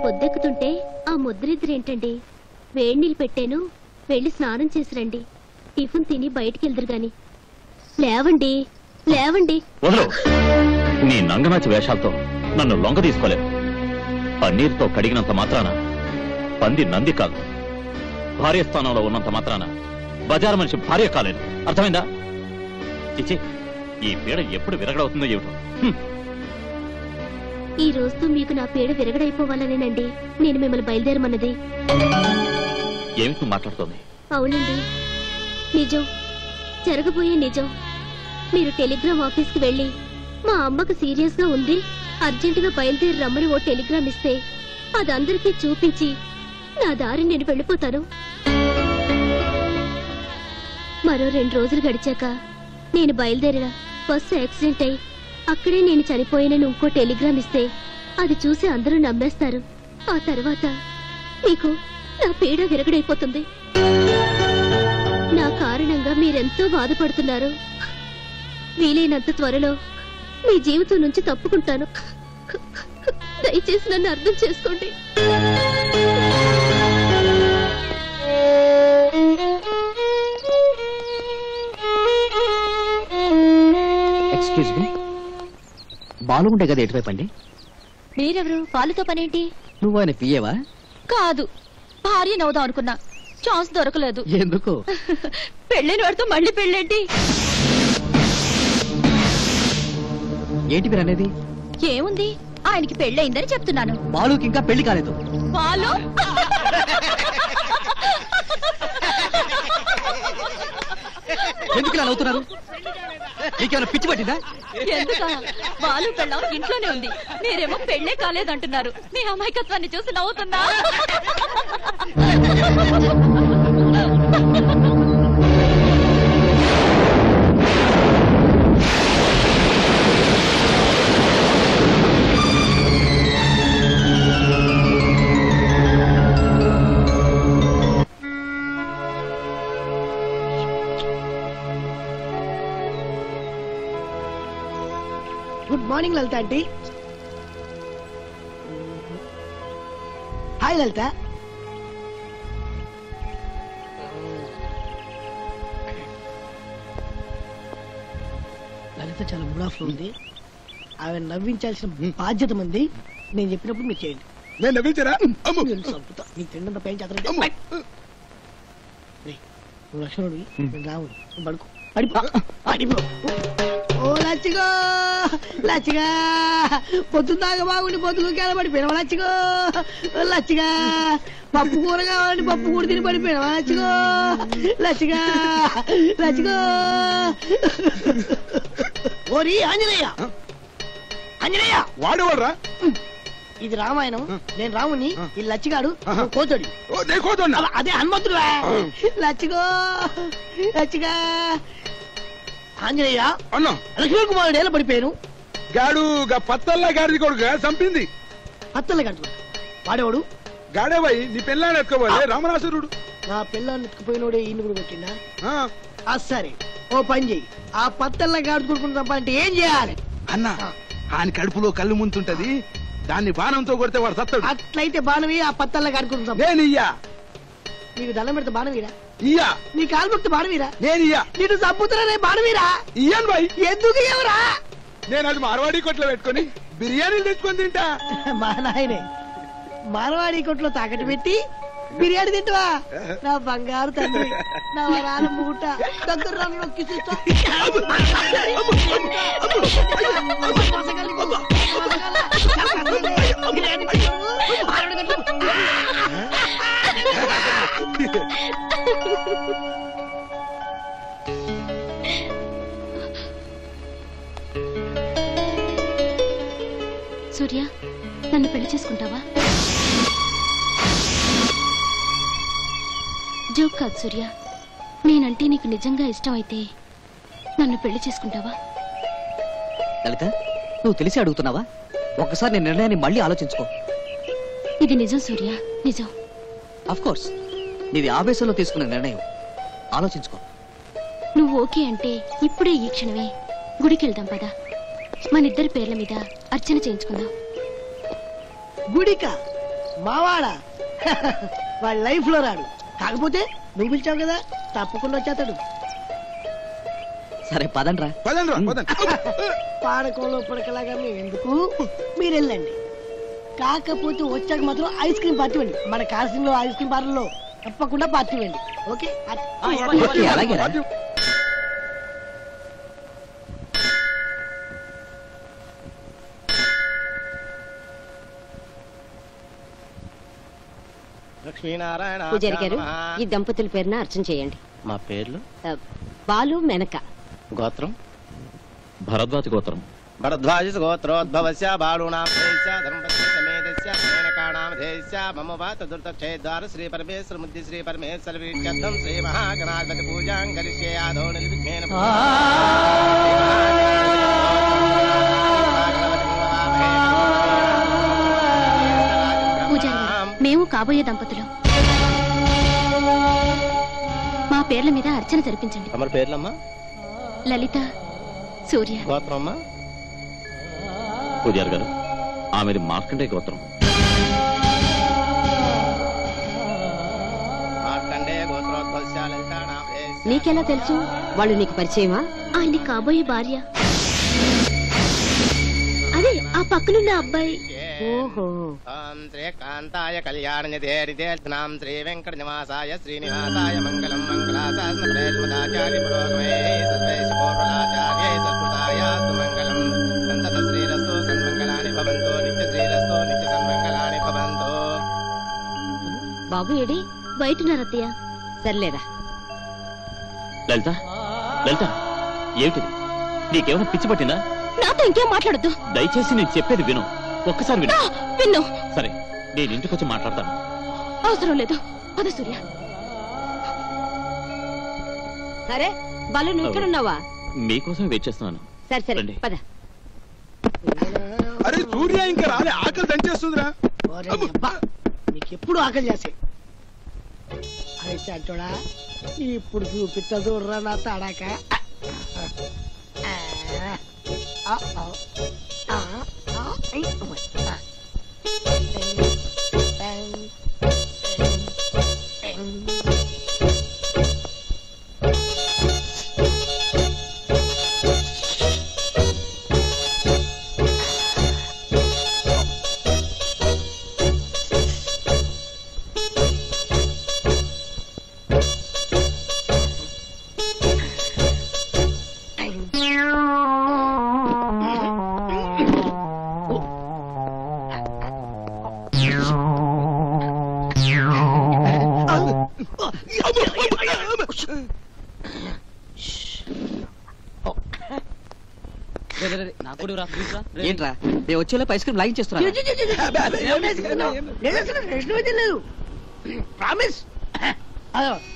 పొద్దెక్కుతుంటే ఆ ముద్రిద్దరేంటండి? వేడి నీళ్ళు పెట్టాను, వెళ్ళి స్నానం చేసి రండి. టిఫిన్ తిని బయటికి వెళ్దురు గాని. లేవండి, లేవండి. నీ నంగనాచి వేషాలతో నన్ను లొంగ తీసుకోలేదు. పన్నీరుతో కడిగినంత మాత్రాన పంది నంది కాదు. భార్య స్థానంలో ఉన్నంత మాత్రాన బజారు మనిషి భార్య కాలేదు. అర్థమైందా? చిచి, ఈ పీడ ఎప్పుడు విరగడవుతుందో ఏమిటో. ఈ రోజుతో మీకు నా పీడ విరగడైపోవాలనేనండి నేను మిమ్మల్ని బయలుదేరమన్నది. ఏమిటి మాట్లాడుతోంది? అవునండి, నిజం, జరగబోయే నిజం. మీరు టెలిగ్రామ్ ఆఫీస్కి వెళ్ళి మా అమ్మకు సీరియస్ గా ఉంది, అర్జెంటుగా బయలుదేరి రమ్మని ఓ టెలిగ్రామ్ ఇస్తే అది అందరికీ చూపించి నా దారి నేను వెళ్ళిపోతాను. మరో 2 రోజులు గడిచాక నేను బయలుదేరిన బస్సు యాక్సిడెంట్ అయి అక్కడే నేను చనిపోయానని ఇంకో టెలిగ్రామ్ ఇస్తే అది చూసి అందరూ నమ్మేస్తారు. ఆ తర్వాత మీకు నా పీడ విరగడైపోతుంది. నా కారణంగా మీరెంతో బాధపడుతున్నారు. వీలైనంత త్వరలో మీ జీవితం నుంచి తప్పుకుంటాను. దయచేసి నన్ను అర్థం చేసుకోండి. ఎక్స్క్యూజ్ మీ, బాలుగుండే కదా ఎటువైపు అండి? మీరెవరు? పాలుతో పనేంటి? నువ్వు ఆయన పియ్యేవా? కాదు, భార్య నవ్వుదాం అనుకున్నా, ఛాన్స్ దొరకలేదు. ఎందుకు? పెళ్ళైన వాడితో మళ్ళీ పెళ్ళేంటి? ఏంటి మీరు అనేది? ఏముంది, ఆయనకి పెళ్ళయిందని చెప్తున్నాను. బాలుకి ఇంకా పెళ్లి కాలేదు. బాలు ఎందుకు ఇలా నవ్వుతున్నారు? నీకేమైనా పిచ్చి పట్టిందా? ఎందుక? బాలు పెళ్ళం ఇంట్లోనే ఉంది, మీరేమో పెళ్ళే కాలేదంటున్నారు. మీ అమాయకత్వాన్ని చూసి నవ్వుతున్నా. గుడ్ మార్నింగ్ లలిత ఆంటీ. హాయ్ లలిత. లలిత చాలా మూడ్ ఆఫ్ లో ఉంది. ఆమె నవ్వించాల్సిన బాధ్యత మంది. నేను చెప్పినప్పుడు మీరు చేయండి. నేను నవ్వించారా? చంపుతా. నీకు తిండంత పైన చేత నువ్వు లక్ష్మణుడివి, నేను రావుని. పడుకో, పడిపో, పడిపో. ఓ లచ్చిగో, లచ్చిగా పొద్దుదాకా బాగుండి పొద్దుకు పడిపోయినావా లచ్చిగో? లచ్చిగా పప్పు కూర కావాలండి పప్పు కూర తిని పడిపోయినావా లచ్చిగో? లచ్చిగా, లచ్చిగో. ఓరి ఆంజనేయ, ఆంజనేయ. వాడేవాడ్రా? ఇది రామాయణం, నేను రాముని, ఈ లచ్చిగాడు కోతడి. అదే హనుమంతుడు. లచ్చిగో, లచ్చిగా. ఆంజనేయ అన్నా, లక్ష్మీ కుమారుడు ఎలా పడిపోయాను? గాడు పత్తల్లా గాడిది కొడుకు చంపింది. పత్తల్ల గాడు వాడేవాడు? గాడేవాయి నీ పిల్లని ఎత్తుకోవాలి రామరాసురుడు. నా పిల్లాన్ని ఎత్తుకుపోయినోడే ఈయన కూడా కొట్టిందా? సరే, ఓ పని చెయ్యి. ఆ పత్తల్ల గాడు కొడుకుని తప్పంటే ఏం చేయాలి? అన్నా, ఆయన కడుపులో కళ్ళు ముంతుంటది, దాన్ని బాణంతో కొడితే వాడు సత్తాడు. అట్లయితే బాణవి ఆ పత్తల్ల గాడుకుని నేను ఇయ్యా. నీకు దండం పెడితే బాణవీరా? ఇయ్యా. నీ కాలు మొక్కితే బాణవీరా? నేను ఇయ్యా. నీకు చంపుతున్నా బాణవీరా? ఇయ్యాను బాయ్. ఎందుకు ఎవరా? నేను అది మార్వాడి కొట్లో పెట్టుకుని బిర్యానీలు తెచ్చుకొని తింటా. మా నాయనే మార్వాడి కొట్లో తాకట్టు పెట్టి బిర్యానీ తింటావా? నా బంగారు తండ్రి, నా వరాల మూట దగ్గర నొక్కి చూస్తా. సూర్య, నన్ను పెళ్లి చేసుకుంటావా? జోక్ కాదు సూర్య, నేనంటే నీకు నిజంగా ఇష్టం అయితే నన్ను పెళ్లి చేసుకుంటావా? లలిత, నువ్వు తెలిసి అడుగుతున్నావా? ఒక్కసారి నీ నిర్ణయాన్ని మళ్ళీ ఆలోచించుకో. ఇది నిజం సూర్య, నిజం. ఆఫ్ కోర్స్, నీది ఆవేశంలో తీసుకున్న నిర్ణయం. ఆలోచించుకో. నువ్వు ఓకే అంటే ఇప్పుడే ఈ క్షణమే గుడికి వెళ్దాం పదా. మన ఇద్దరి పేర్ల మీద అర్చన చేయించుకుందాం. గుడిక? మావాడా వాళ్ళ లైఫ్ లో రాడు. కాకపోతే నువ్వు పిలిచావు కదా, తప్పకుండా వచ్చేస్తాడు. సరే పదండ్రా. పదండ్రా, పదండి. పాడకంలో పడకలాగా మేము ఎందుకు, మీరు వెళ్ళండి. కాకపోతే వచ్చాక మాత్రం ఐస్ క్రీమ్ పార్టీ ఇవ్వండి. మన కాసింగ్ లో ఐస్ క్రీమ్ పార్లర్ లో తప్పకుండా పార్టీ ఇవ్వండి. ఓకే ఓకే, అలాగే రా. లక్ష్మీనారాయణ పూజారి గారు, ఈ దంపతుల పేరున అర్చన చేయండి. మా పేర్లు బాలు మెనక. గోత్రం భరద్వాజ గోత్రం. భరద్వాజ గోత్రోద్భవస్య బాళూనాం ధేయస్య ధర్మపత్ని సమేతస్య మేనకానాం ధేయస్య మమ వాత దుర్తక్షేద్వార శ్రీ పరమేశ్వర ముద్ది శ్రీ పరమేశ్వర వీక్షర్థం శ్రీ మహాగణాధిపతి పూజాం కరిష్యే ఆదౌ నిర్విఘ్నేన పూజారి గారు, మేము కాబోయే దంపతులు. మా పేర్ల మీద అర్చన జరిపించండి. తమరి పేర్లమ్మా? లలిత, సూర్య. గోత్రం అమ్మా? పూజారి గారు, ఆమెది మార్కండేయ గోత్రం. మార్కండేయ గోత్రోద్భవస్య లలితానాం ధేయస్య. నీకెలా తెలుసు? వాళ్ళు నీకు పరిచయమా? ఆయన కాబోయే భార్య. అదే ఆ పక్కనున్న అబ్బాయి. ఓహో. కాంతాయ కళ్యాణనిధేరితేర్ధనాం శ్రీ వెంకట నివాసాయ శ్రీనివాసాయ మంగళం మంగళాశాసనప్రయత్మదాచార్య పురోగమే సర్వేషు పూర్వలాచార్యే సత్కృతాయాస్తు మంగళం. సంతత శ్రీరస్తు సన్మంగళాని భవంతు, నిత్య శ్రీరస్తు నిత్య సన్మంగళాని భవంతు. బాబు ఏడి? బయటున్నారత్తయ్య. సర్లేరా. లలిత, లలిత, ఏమిటిది? నీకేమైనా పిచ్చి పట్టిందా? నాతో ఇంకేం మాట్లాడద్దు. దయచేసి నేను చెప్పేది విను. ఒక్కసారి విను. విన్ను. సరే, నేను ఇంటికి వచ్చి మాట్లాడతాను. అవసరం లేదు. పద సూర్య. సరే బాలు, నువ్వు ఇక్కడ ఉన్నావా? మీకోసం వెయిట్ చేస్తున్నాను. సరే సరే రండి. పద. అరే సూర్య ఇంకా రాలే, ఆకలి దంచేస్తుందిరా. నీకు ఎప్పుడు ఆకలి చేసే. అరే చాచోడా, ఇప్పుడు చూపిస్తా చూడరా నా తడాక. ఏంట్రా, నేను వచ్చేలా ఐస్ క్రీమ్ లాగించేస్తున్నా. ప్రామిస్.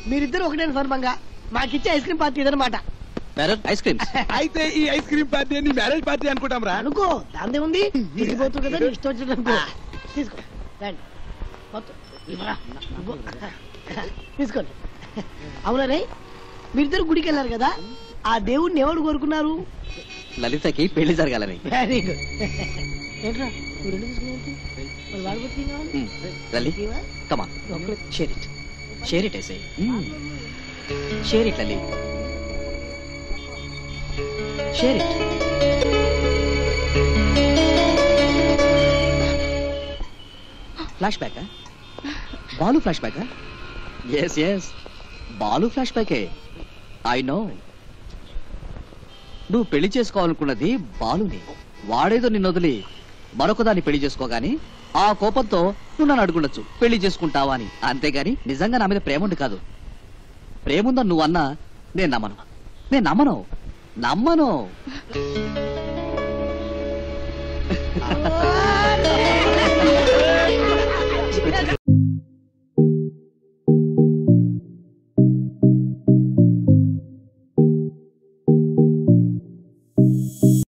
మీరిద్దరు ఒకటే ఫర్మంగా మాకిచ్చే ఐస్ క్రీమ్ పార్టీ ఇదనమాట. ఐస్ క్రీమ్ అయితే ఈ ఐస్ క్రీమ్ పార్టీ నీ మ్యారేజ్ పార్టీ అనుకుంటాం రా. అనుకో, దాందే ఉంది. తిరిగిపోతుంది కదా, ఇష్టం వచ్చినట్టు అనుకో. తీసుకో, రండి. మొత్తం ఇవ్వరా, ఇవ్వు. తీసుకోండి. అవునా రే, మీరిద్దరు గుడికి వెళ్ళారు కదా, ఆ దేవుడిని ఎవరు కోరుకున్నారు? లలితకి పెళ్లి జరగాలని. Very good. ఏంట్రా నువ్వు రెండు తీసుకున్నావు? మరి వాడు కూడా తిన్నావా? Lali, come on, share it. Share it I say. Share it Lali. Share it. Flash back? Balu flash back? Yes yes, Balu flash బ్యాకే. I know. నువ్వు పెళ్లి చేసుకోవాలనుకున్నది బాలుని. వాడేదో నిన్ను వదిలి మరొకదాన్ని పెళ్లి చేసుకోగాని ఆ కోపంతో నువ్వు నన్ను అడుగుండొచ్చు పెళ్లి చేసుకుంటావా అని. అంతేగాని నిజంగా నా మీద ప్రేమ ఉండి కాదు. ప్రేముందని నువ్వు అన్నా నేను నమ్మను. నేను నమ్మను.